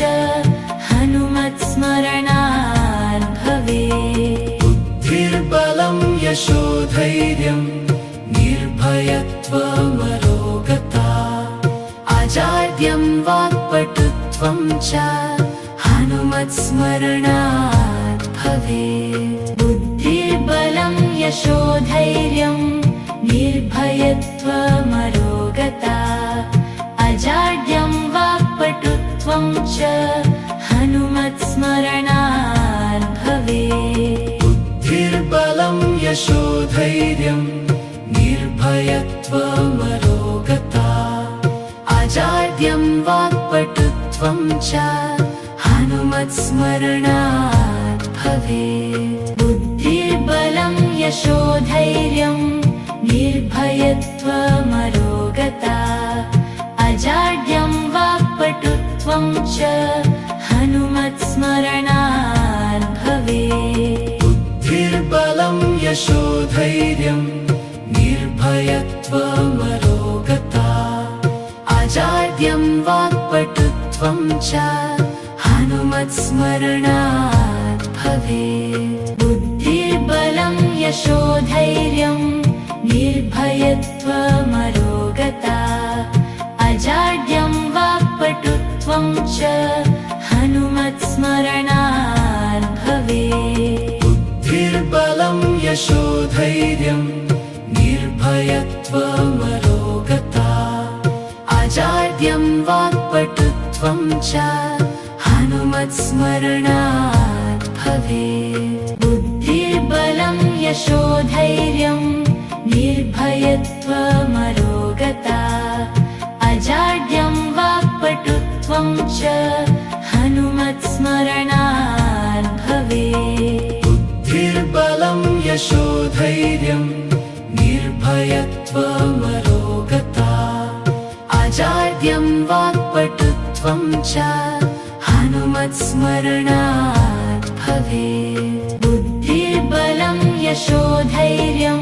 हनुमत्स्मरणात् भवेत् बुद्धिर्बलं यशोधैर्यं निर्भयत्वमरोगता अजाड्यं वाक्पटुत्वं च हनुमत्स्मरणात् भवेत् बुद्धिर्बलं यशोधैर्यं निर्भयत्वमरोगता अजाड्यं वाक्पटुत्वं च हनुमत्स्मरणात् भवेत् बुद्धिर्बलं यशोधैर्यं निर्भयत्वमरोगता अजाड्यं वाक्पटुत्वं च हनुमत्स्मरणात् भवेत् बुद्धिर्बलं यशोधैर्यं निर्भयत्वमरोगता अजाड्यं वाक्पटुत्वं च हनुमत्स्मरणात् भवेत् बुद्धिर्बलं यशोधैर्यं निर्भयत्वमरोगता अजाड्यं वाक्पटुत्वं च हनुमत्स्मरणात् भवेत् बुद्धिर्बलं यशोधैर्यं निर्भयत्वमरोगता अजाड्यं वाक्पटुत्वं च हनुमत्स्मरणात् भवेत् बुद्धिर्बलं यशोधैर्यं निर्भयत्वमरोगता अजाड्यं वाक्पटुत्वं च हनुमत्स्मरणात् भवेत् बुद्धिर्बलं यशोधैर्यं निर्भयत्वमरोगता अजाड्यं वाक्पटुत्वं च हनुमत्स्मरणात् भवेत् बुद्धिर्बलं यशोधैर्यं निर्भयत्वमरोगता अजाड्यं वाक्पटुत्वं च हनुमत्स्मरणात् भवेत् बुद्धिर्बलं यशोधैर्यं